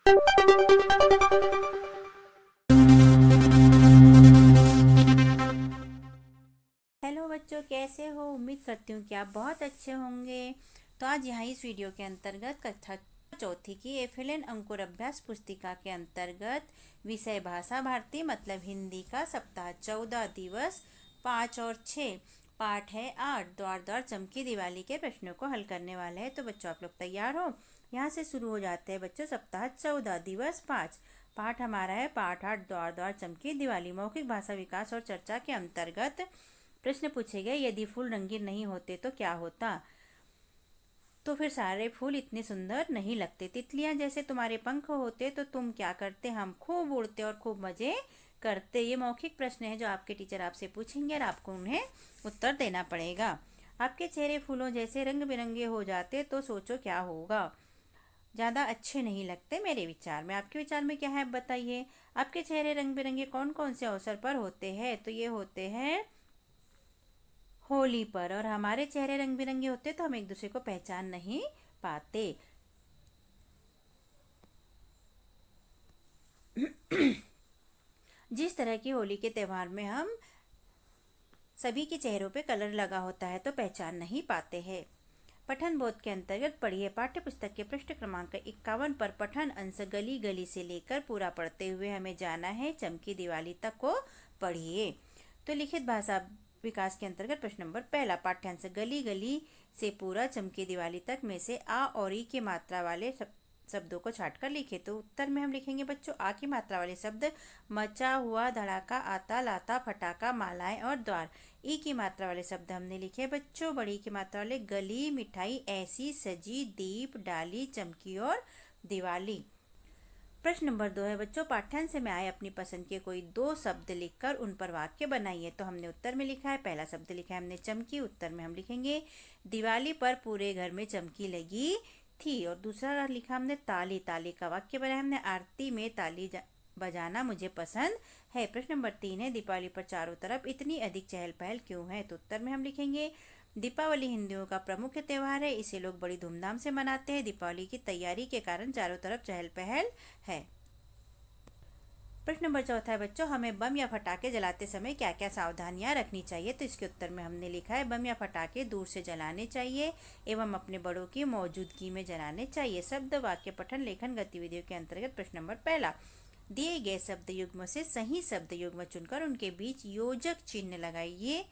Hello बच्चों, कैसे हो? उम्मीद करती हूँ कि आप बहुत अच्छे होंगे। तो आज यहाँ इस वीडियो के अंतर्गत कक्षा चौथी की एफएलएन अंकुर अभ्यास पुस्तिका के अंतर्गत विषय भाषा भारती मतलब हिंदी का सप्ताह 14 दिवस 5 और 6 पाठ है 8 द्वार द्वार चमकी दिवाली के प्रश्नों को हल करने वाले हैं। तो बच्चों, आप लोग तैयार हो? यहाँ से शुरू हो जाते हैं बच्चों। सप्ताह 14 दिवस 5 पाठ हमारा है पाठ 8 द्वार द्वार चमकी दिवाली। मौखिक भाषा विकास और चर्चा के अंतर्गत प्रश्न पूछे गए, यदि फूल रंगीन नहीं होते तो क्या होता? तो फिर सारे फूल इतने सुंदर नहीं लगते। तितलियां जैसे तुम्हारे पंख होते तो तुम क्या करते? हम खूब उड़ते और खूब मजे करते। ये मौखिक प्रश्न है जो आपके टीचर आपसे पूछेंगे और आपको उन्हें उत्तर देना पड़ेगा। आपके चेहरे फूलों जैसे रंग बिरंगे हो जाते तो सोचो क्या होगा? ज़्यादा अच्छे नहीं लगते मेरे विचार में। आपके विचार में क्या है बताइए। आपके चेहरे रंग बिरंगे कौन कौन से अवसर पर होते हैं? तो ये होते हैं होली पर। और हमारे चेहरे रंग बिरंगे होते तो हम एक दूसरे को पहचान नहीं पाते। जिस तरह की होली के त्यौहार में हम सभी के चेहरों पे कलर लगा होता है तो पहचान नहीं पाते हैं। पठन बोध के अंतर्गत पढ़िए। पाठ्य पुस्तक के पृष्ठ क्रमांक 51 पर पठन अंश गली गली से लेकर पूरा पढ़ते हुए हमें जाना है चमकी दिवाली तक को पढ़िए। तो लिखित भाषा विकास के अंतर्गत प्रश्न नंबर पहला, पाठ्यांश गली गली से पूरा चमकी दिवाली तक में से आ और ई की मात्रा वाले शब्दों को छांटकर लिखे। तो उत्तर में हम लिखेंगे बच्चों आ की मात्रा वाले शब्द मचा हुआ, धड़ाका, आता, लाता, फटाका, मालाएं और द्वार। ई की मात्रा वाले शब्द हमने लिखे बच्चों बड़ी की मात्रा वाले गली, मिठाई, ऐसी, सजी, दीप, डाली, चमकी और दिवाली। प्रश्न नंबर 2 है बच्चों, पाठ्यांश में आए अपनी पसंद के कोई 2 शब्द लिखकर उन पर वाक्य बनाइए। तो हमने उत्तर में लिखा है, पहला शब्द लिखा है हमने चमकी। उत्तर में हम लिखेंगे दिवाली पर पूरे घर में चमकी लगी थी। और दूसरा लिखा हमने ताली। ताली का वाक्य बनाया हमने, आरती में ताली बजाना मुझे पसंद है। प्रश्न नंबर 3 है, दीपावली पर चारों तरफ इतनी अधिक चहल पहल क्यों है? तो उत्तर में हम लिखेंगे दीपावली हिंदुओं का प्रमुख त्यौहार है, इसे लोग बड़ी धूमधाम से मनाते हैं। दीपावली की तैयारी के कारण चारों तरफ चहल पहल है। प्रश्न नंबर 4 है बच्चों, हमें बम या फटाके जलाते समय क्या क्या सावधानियां रखनी चाहिए? तो इसके उत्तर में हमने लिखा है बम या फटाके दूर से जलाने चाहिए एवं अपने बड़ों की मौजूदगी में जलाने चाहिए। शब्द वाक्य पठन लेखन गतिविधियों के अंतर्गत प्रश्न नंबर पहला, दिए गए शब्द युग्म से सही शब्द युग्म चुनकर उनके बीच योजक चिन्ह लगाइए,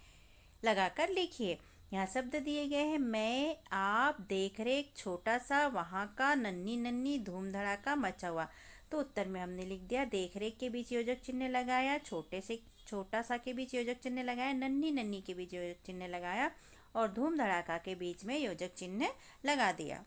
लगाकर लिखिए। यहाँ शब्द दिए गए हैं मैं, आप, देख रेख, छोटा सा, वहां का, नन्ही नन्ही, धूम धड़ाका, मचा हुआ। तो उत्तर में हमने लिख दिया देख रेख के बीच योजक चिन्ह लगाया, छोटा सा के बीच योजक चिन्ह लगाया, नन्ही नन्ही के बीच योजक चिन्ह लगाया और धूम धड़ाका के बीच में योजक चिन्ह लगा दिया।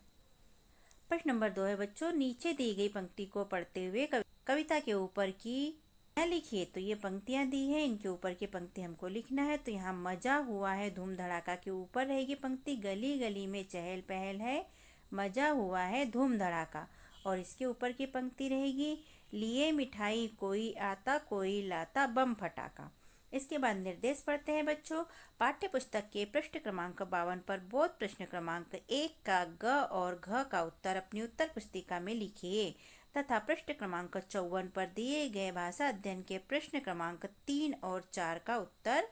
प्रश्न नंबर 2 है बच्चों, नीचे दी गई पंक्ति को पढ़ते हुए कविता के ऊपर की लिखिए। तो ये पंक्तियां दी है, इनके ऊपर की पंक्ति हमको लिखना है। तो यहाँ मजा हुआ है, धूम धड़ाका के ऊपर रहेगी पंक्ति, गली गली में चहल पहल है, मजा हुआ है, धूम धड़ाका। और इसके ऊपर की पंक्ति रहेगी लिए मिठाई कोई आता कोई लाता, बम फटाका। इसके बाद निर्देश पढ़ते हैं बच्चों। पाठ्य पुस्तक के पृष्ठ क्रमांक 52 पर बोध प्रश्न क्रमांक 1 का ग और घ का उत्तर अपनी उत्तर पुस्तिका में लिखिए तथा पृष्ठ क्रमांक 54 पर दिए गए भाषा अध्ययन के प्रश्न क्रमांक 3 और 4 का उत्तर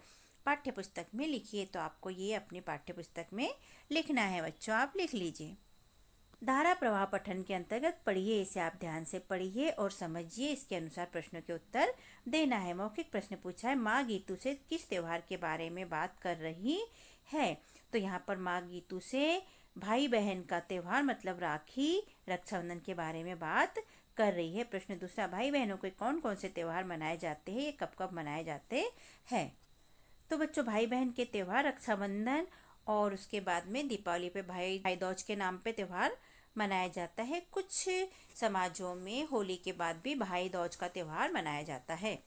पाठ्य पुस्तक में लिखिए। तो आपको ये अपने पाठ्य पुस्तक में लिखना है बच्चों, आप लिख लीजिए। धारा प्रवाह पठन के अंतर्गत पढ़िए, इसे आप ध्यान से पढ़िए और समझिए, इसके अनुसार प्रश्नों के उत्तर देना है। मौखिक प्रश्न पूछा है, माँ गीतू से किस त्योहार के बारे में बात कर रही है? तो यहाँ पर माँ गीतू से भाई बहन का त्योहार मतलब राखी, रक्षाबंधन के बारे में बात कर रही है। प्रश्न दूसरा, भाई बहनों के कौन कौन से त्योहार मनाए जाते हैं, ये कब कब मनाए जाते हैं? तो बच्चों, भाई बहन के त्योहार रक्षाबंधन और उसके बाद में दीपावली पे भाई दूज के नाम पे त्योहार मनाया जाता है। कुछ समाजों में होली के बाद भी भाई दूज का त्योहार मनाया जाता है।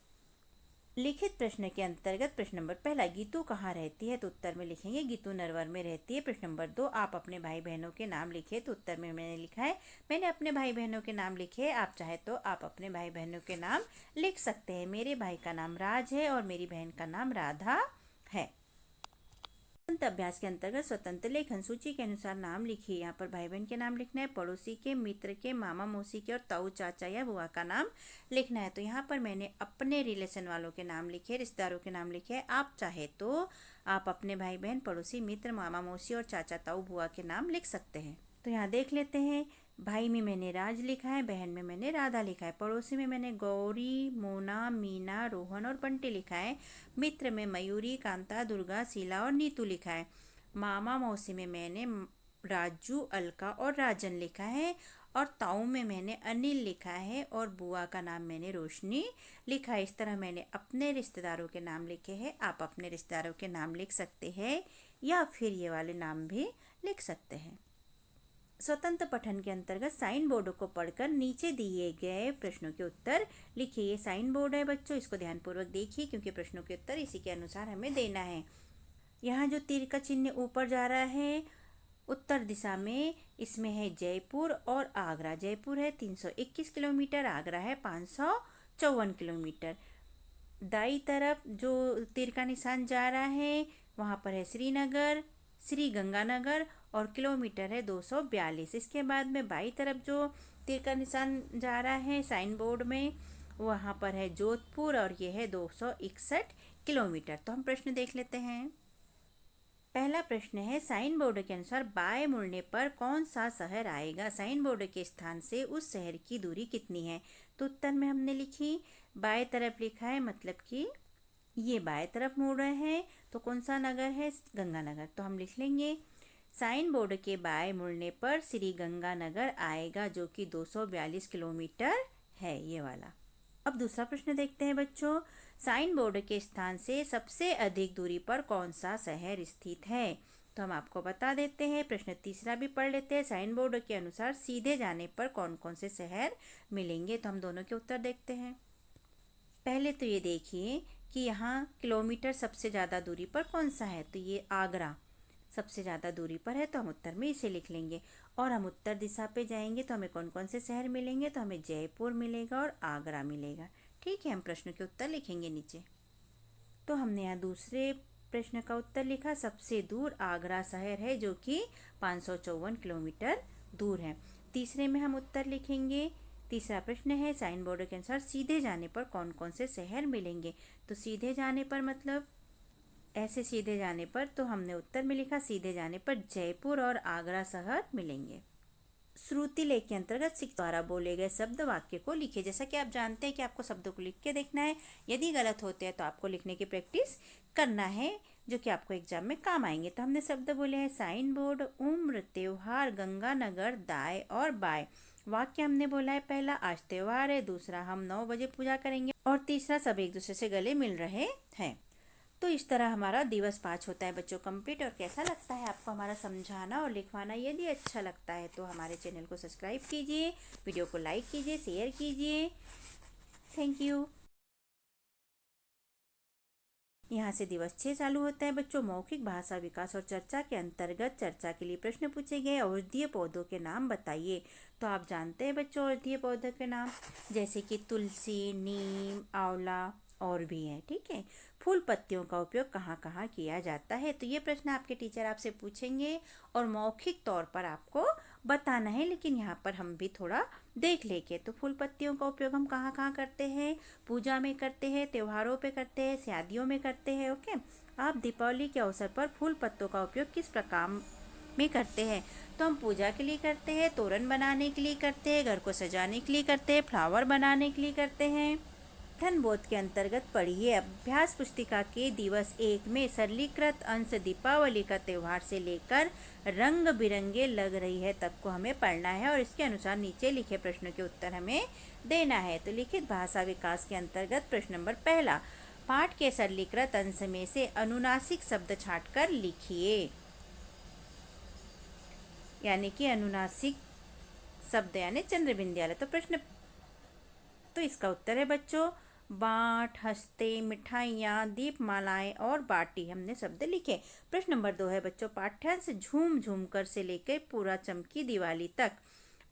लिखित प्रश्न के अंतर्गत प्रश्न नंबर पहला, गीतू कहाँ रहती है? तो उत्तर में लिखेंगे गीतू नरवर में रहती है। प्रश्न नंबर 2, आप अपने भाई बहनों के नाम लिखिए। तो उत्तर में मैंने लिखा है मैंने अपने भाई बहनों के नाम लिखे। आप चाहे तो आप अपने भाई बहनों के नाम लिख सकते हैं। मेरे भाई का नाम राज है और मेरी बहन का नाम राधा है। स्वतंत्र अभ्यास के अंतर्गत स्वतंत्र लेखन सूची के अनुसार नाम लिखिए। यहाँ पर भाई बहन के नाम लिखना है, पड़ोसी के, मित्र के, मामा मौसी के और ताऊ चाचा या बुआ का नाम लिखना है। तो यहाँ पर मैंने अपने रिलेशन वालों के नाम लिखे, रिश्तेदारों के नाम लिखे। आप चाहे तो आप अपने भाई बहन, पड़ोसी, मित्र, मामा मौसी और चाचा ताऊ बुआ के नाम लिख सकते हैं। तो यहाँ देख लेते हैं। भाई में मैंने राज लिखा है, बहन में मैंने राधा लिखा है, पड़ोसी में मैंने गौरी, मोना, मीना, रोहन और बंटी लिखा है, मित्र में मयूरी, कांता, दुर्गा, शीला और नीतू लिखा है, मामा मौसी में मैंने राजू, अलका और राजन लिखा है, और ताऊ में मैंने अनिल लिखा है, और बुआ का नाम मैंने रोशनी लिखा है। इस तरह मैंने अपने रिश्तेदारों के नाम लिखे हैं। आप अपने रिश्तेदारों के नाम लिख सकते हैं या फिर ये वाले नाम भी लिख सकते हैं। स्वतंत्र पठन के अंतर्गत साइन बोर्ड को पढ़कर नीचे दिए गए प्रश्नों के उत्तर लिखिए। ये साइन बोर्ड है बच्चों, इसको ध्यानपूर्वक देखिए क्योंकि प्रश्नों के उत्तर इसी के अनुसार हमें देना है। यहाँ जो तीर का चिन्ह ऊपर जा रहा है उत्तर दिशा में, इसमें है जयपुर और आगरा। जयपुर है 321 किलोमीटर, आगरा है 554 किलोमीटर। दाई तरफ जो तीर का निशान जा रहा है वहाँ पर है श्रीनगर, श्री गंगानगर और किलोमीटर है 242। इसके बाद में बाई तरफ जो तीर का निशान जा रहा है साइन बोर्ड में वहाँ पर है जोधपुर और ये है 261 किलोमीटर। तो हम प्रश्न देख लेते हैं। पहला प्रश्न है साइन बोर्ड के अनुसार बाएं मुड़ने पर कौन सा शहर आएगा? साइन बोर्ड के स्थान से उस शहर की दूरी कितनी है? तो उत्तर में हमने लिखी बाएं तरफ लिखा है, मतलब कि ये बाएं तरफ मुड़ रहे हैं। तो कौन सा नगर है? गंगानगर। तो हम लिख लेंगे साइन बोर्ड के बाएं मुड़ने पर श्री गंगानगर आएगा जो कि 242 किलोमीटर है, ये वाला। अब दूसरा प्रश्न देखते हैं बच्चों। साइन बोर्ड के स्थान से सबसे अधिक दूरी पर कौन सा शहर स्थित है? तो हम आपको बता देते हैं। प्रश्न तीसरा भी पढ़ लेते हैं। साइन बोर्ड के अनुसार सीधे जाने पर कौन कौन से शहर मिलेंगे? तो हम दोनों के उत्तर देखते हैं। पहले तो ये देखिए कि यहाँ किलोमीटर सबसे ज़्यादा दूरी पर कौन सा है? तो ये आगरा सबसे ज़्यादा दूरी पर है, तो हम उत्तर में इसे लिख लेंगे। और हम उत्तर दिशा पे जाएंगे तो हमें कौन कौन से शहर मिलेंगे? तो हमें जयपुर मिलेगा और आगरा मिलेगा। ठीक है, हम प्रश्न के उत्तर लिखेंगे नीचे। तो हमने यहाँ दूसरे प्रश्न का उत्तर लिखा, सबसे दूर आगरा शहर है जो कि 554 किलोमीटर दूर है। तीसरे में हम उत्तर लिखेंगे। तीसरा प्रश्न है साइन बोर्ड के अनुसार सीधे जाने पर कौन कौन से शहर मिलेंगे? तो सीधे जाने पर मतलब ऐसे सीधे जाने पर, तो हमने उत्तर में लिखा सीधे जाने पर जयपुर और आगरा शहर मिलेंगे। श्रुति लेख के अंतर्गत शिक्षक द्वारा बोले गए शब्द वाक्य को लिखिए। जैसा कि आप जानते हैं कि आपको शब्दों को लिख के देखना है, यदि गलत होते हैं तो आपको लिखने की प्रैक्टिस करना है जो कि आपको एग्जाम में काम आएंगे। तो हमने शब्द बोले हैं साइन बोर्ड, उम्र, त्योहार, गंगानगर, दाएं और बाएं। वाक्य हमने बोला है पहला आज त्योहार है, दूसरा हम 9 बजे पूजा करेंगे और तीसरा सब एक दूसरे से गले मिल रहे हैं। तो इस तरह हमारा दिवस 5 होता है बच्चों कंप्लीट। और कैसा लगता है आपको हमारा समझाना और लिखवाना? यदि अच्छा लगता है तो हमारे चैनल को सब्सक्राइब कीजिए, वीडियो को लाइक कीजिए, शेयर कीजिए। Thank you. यहाँ से दिवस 6 चालू होता है बच्चों। मौखिक भाषा विकास और चर्चा के अंतर्गत चर्चा के लिए प्रश्न पूछे गए। औषधीय पौधों के नाम बताइए। तो आप जानते हैं बच्चों औषधीय पौधों के नाम, जैसे कि तुलसी, नीम, आंवला और भी हैं। ठीक है। फूल पत्तियों का उपयोग कहाँ कहाँ किया जाता है? तो ये प्रश्न आपके टीचर आपसे पूछेंगे और मौखिक तौर पर आपको बताना है, लेकिन यहाँ पर हम भी थोड़ा देख लेंगे। तो फूल पत्तियों का उपयोग हम कहाँ कहाँ करते हैं? पूजा में करते हैं, त्योहारों पे करते हैं, शादियों में करते हैं। ओके। आप दीपावली के अवसर पर फूल पत्तों का उपयोग किस प्रकार में करते हैं? तो हम पूजा के लिए करते हैं, तोरण बनाने के लिए करते हैं, घर को सजाने के लिए करते हैं, फ्लावर बनाने के लिए करते हैं। पठन बोध के अंतर्गत पढ़िए। अभ्यास पुस्तिका के दिवस 1 में सरलीकृत अंश दीपावली का त्यौहार से लेकर रंग बिरंगे लग रही है तक को हमें पढ़ना है और इसके अनुसार नीचे लिखे प्रश्नों के उत्तर हमें देना है। तो लिखित भाषा विकास के अंतर्गत प्रश्न नंबर पहला, पाठ के सरलीकृत अंश में से अनुनासिक शब्द छांटकर लिखिए। यानी कि अनुनासिक शब्द यानी चंद्रबिंदी वाला। तो प्रश्न, तो इसका उत्तर है बच्चों बाट, हंसते, मिठाइयाँ, दीपमालाएं और बाटी। हमने शब्द लिखे। प्रश्न नंबर 2 है बच्चों पाठ्यांश झूम झूम कर से लेकर पूरा चमकी दिवाली तक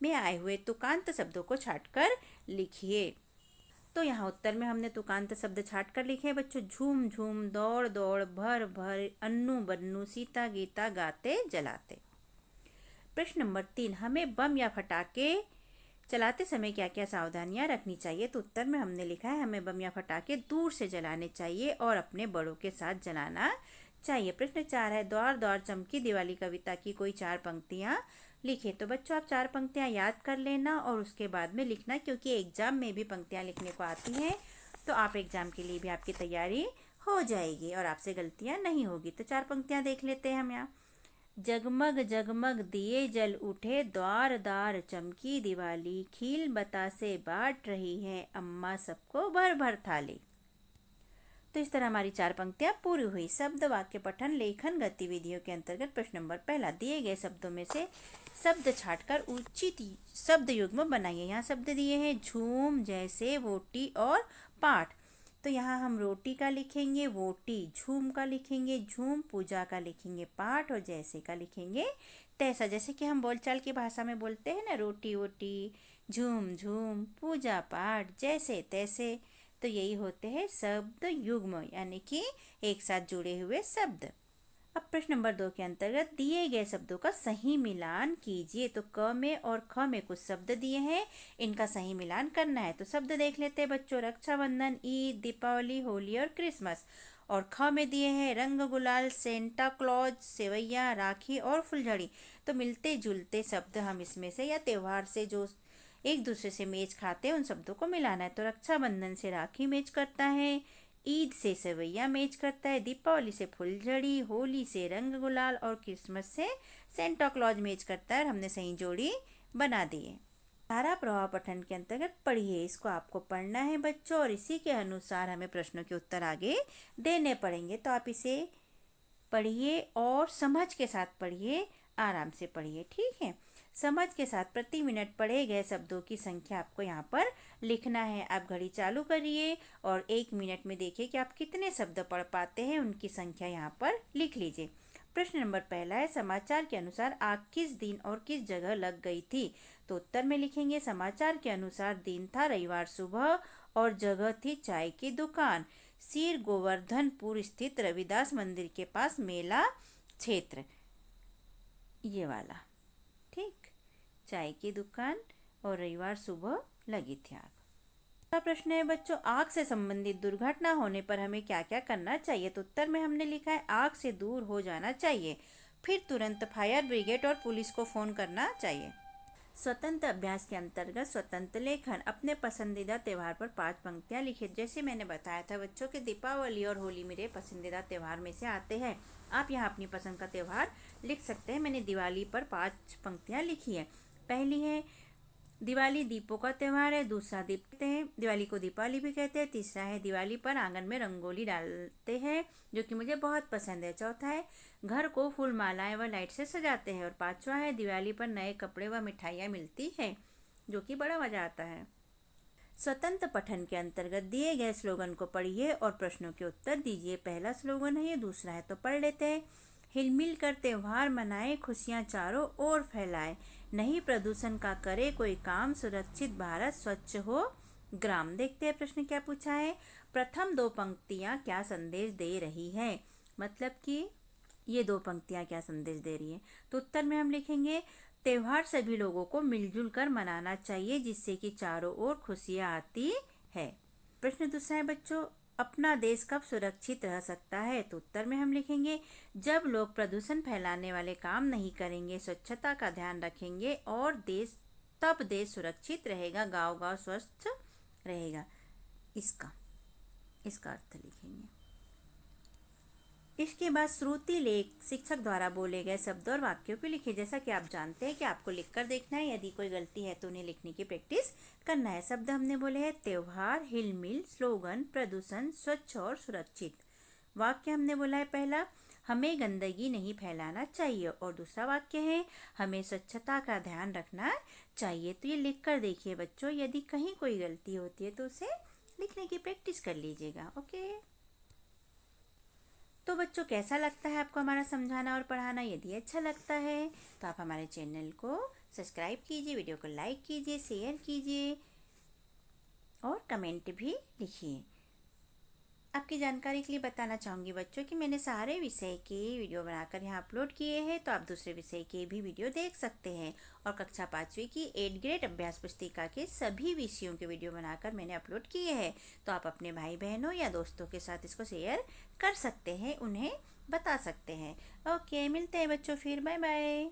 में आए हुए तुकांत शब्दों को छांटकर लिखिए। तो यहाँ उत्तर में हमने तुकांत शब्द छाट कर लिखे हैं बच्चों। झूम झूम, दौड़ दौड़, भर भर, अन्नू बन्नू, सीता गीता, गाते जलाते। प्रश्न नंबर 3, हमें बम या फटाके चलाते समय क्या क्या सावधानियां रखनी चाहिए? तो उत्तर में हमने लिखा है हमें बम या फटाके दूर से जलाने चाहिए और अपने बड़ों के साथ जलाना चाहिए। प्रश्न 4 है, द्वार द्वार चमकी दिवाली कविता की कोई 4 पंक्तियां लिखे। तो बच्चों आप 4 पंक्तियां याद कर लेना और उसके बाद में लिखना, क्योंकि एग्जाम में भी पंक्तियां लिखने को आती हैं, तो आप एग्जाम के लिए भी आपकी तैयारी हो जाएगी और आपसे गलतियां नहीं होगी। तो 4 पंक्तियां देख लेते हैं हम यहाँ। जगमग जगमग दिए जल उठे, द्वार द्वार चमकी दिवाली, खील बतासे बांट रही है अम्मा सबको भर भर थाली। तो इस तरह हमारी 4 पंक्तियां पूरी हुई। शब्द वाक्य पठन लेखन गतिविधियों के अंतर्गत प्रश्न नंबर पहला, दिए गए शब्दों में से शब्द छाटकर उचित शब्द युग्म बनाइए। यहाँ शब्द दिए हैं झूम, जैसे, वोटी और पाठ। तो यहाँ हम रोटी का लिखेंगे वोटी, झूम का लिखेंगे झूम, पूजा का लिखेंगे पाठ और जैसे का लिखेंगे तैसा। जैसे कि हम बोलचाल की भाषा में बोलते हैं ना, रोटी वोटी, झूम झूम, पूजा पाठ, जैसे तैसे। तो यही होते हैं शब्द युग्म, यानी कि एक साथ जुड़े हुए शब्द। अब प्रश्न नंबर 2 के अंतर्गत दिए गए शब्दों का सही मिलान कीजिए। तो क में और ख में कुछ शब्द दिए हैं, इनका सही मिलान करना है। तो शब्द देख लेते हैं बच्चों। रक्षाबंधन, ईद, दीपावली, होली और क्रिसमस। और ख में दिए हैं रंग गुलाल, सेंटा क्लॉज, सेवैया, राखी और फुलझड़ी। तो मिलते जुलते शब्द हम इसमें से या त्योहार से जो एक दूसरे से मेच खाते हैं उन शब्दों को मिलाना है। तो रक्षाबंधन से राखी मेच करता है, ईद से सेवैया मेच करता है, दीपावली से फुलझड़ी, होली से रंग गुलाल और क्रिसमस से सेंटा क्लॉज मेच करता है। और हमने सही जोड़ी बना दी है। धारा प्रवाह पठन के अंतर्गत पढ़िए, इसको आपको पढ़ना है बच्चों और इसी के अनुसार हमें प्रश्नों के उत्तर आगे देने पड़ेंगे। तो आप इसे पढ़िए और समझ के साथ पढ़िए, आराम से पढ़िए, ठीक है। समझ के साथ प्रति मिनट पढ़े गए शब्दों की संख्या आपको यहाँ पर लिखना है। आप घड़ी चालू करिए और 1 मिनट में देखिए कि आप कितने शब्द पढ़ पाते हैं, उनकी संख्या यहाँ पर लिख लीजिए। प्रश्न नंबर पहला है, समाचार के अनुसार आग किस दिन और किस जगह लग गई थी? तो उत्तर में लिखेंगे समाचार के अनुसार दिन था रविवार सुबह और जगह थी चाय की दुकान, सिर गोवर्धनपुर स्थित रविदास मंदिर के पास मेला क्षेत्र, ये वाला, ठीक। चाय की दुकान और रविवार सुबह लगी थी आग। अगला प्रश्न है बच्चों, आग से संबंधित दुर्घटना होने पर हमें क्या क्या करना चाहिए? तो उत्तर में हमने लिखा है आग से दूर हो जाना चाहिए, फिर तुरंत फायर ब्रिगेड और पुलिस को फोन करना चाहिए। स्वतंत्र अभ्यास के अंतर्गत स्वतंत्र लेखन, अपने पसंदीदा त्यौहार पर 5 पंक्तियां लिखिए। जैसे मैंने बताया था बच्चों कि दीपावली और होली मेरे पसंदीदा त्यौहार में से आते हैं। आप यहाँ अपनी पसंद का त्यौहार लिख सकते हैं। मैंने दिवाली पर 5 पंक्तियां लिखी है। पहली है दिवाली दीपों का त्यौहार है, दूसरा दिवाली को दीपावली भी कहते हैं, तीसरा है दिवाली पर आंगन में रंगोली डालते हैं जो कि मुझे बहुत पसंद है, चौथा है घर को फूल मालाएं व लाइट से सजाते हैं, और पांचवा है दिवाली पर नए कपड़े व मिठाइयाँ मिलती है जो कि बड़ा मजा आता है। स्वतंत्र पठन के अंतर्गत दिए गए स्लोगन को पढ़िए और प्रश्नों के उत्तर दीजिए। पहला स्लोगन है, ये दूसरा है तो पढ़ लेते हैं। हिलमिल कर त्योहार मनाए, खुशियां चारों ओर फैलाए, नहीं प्रदूषण का करे कोई काम, सुरक्षित भारत स्वच्छ हो ग्राम। देखते हैं प्रश्न क्या पूछा है। प्रथम 2 पंक्तियां क्या संदेश दे रही है? मतलब कि ये 2 पंक्तियां क्या संदेश दे रही है? तो उत्तर में हम लिखेंगे त्योहार सभी लोगों को मिलजुल कर मनाना चाहिए जिससे कि चारों ओर खुशियां आती है। प्रश्न दूसरा है बच्चों, अपना देश कब सुरक्षित रह सकता है? तो उत्तर में हम लिखेंगे जब लोग प्रदूषण फैलाने वाले काम नहीं करेंगे, स्वच्छता का ध्यान रखेंगे और तब देश सुरक्षित रहेगा, गांव-गांव स्वच्छ रहेगा। इसका अर्थ लिखेंगे। इसके बाद श्रुति लेख शिक्षक द्वारा बोले गए शब्द और वाक्यों को लिखिए। जैसा कि आप जानते हैं कि आपको लिखकर देखना है, यदि कोई गलती है तो उन्हें लिखने की प्रैक्टिस करना है। शब्द हमने बोले हैं त्योहार, हिलमिल, स्लोगन, प्रदूषण, स्वच्छ और सुरक्षित। वाक्य हमने बोला है पहला, हमें गंदगी नहीं फैलाना चाहिए, और दूसरा वाक्य है हमें स्वच्छता का ध्यान रखना चाहिए। तो ये लिख कर देखिए बच्चों, यदि कहीं कोई गलती होती है तो उसे लिखने की प्रैक्टिस कर लीजिएगा। ओके, तो बच्चों कैसा लगता है आपको हमारा समझाना और पढ़ाना? यदि अच्छा लगता है तो आप हमारे चैनल को सब्सक्राइब कीजिए, वीडियो को लाइक कीजिए, शेयर कीजिए और कमेंट भी लिखिए। आपकी जानकारी के लिए बताना चाहूँगी बच्चों कि मैंने सारे विषय के वीडियो बनाकर यहाँ अपलोड किए हैं, तो आप दूसरे विषय के भी वीडियो देख सकते हैं। और कक्षा 5वीं की 8th ग्रेड अभ्यास पुस्तिका के सभी विषयों के वीडियो बनाकर मैंने अपलोड किए हैं, तो आप अपने भाई बहनों या दोस्तों के साथ इसको शेयर कर सकते हैं, उन्हें बता सकते हैं। ओके, मिलते हैं बच्चों, फिर बाय बाय।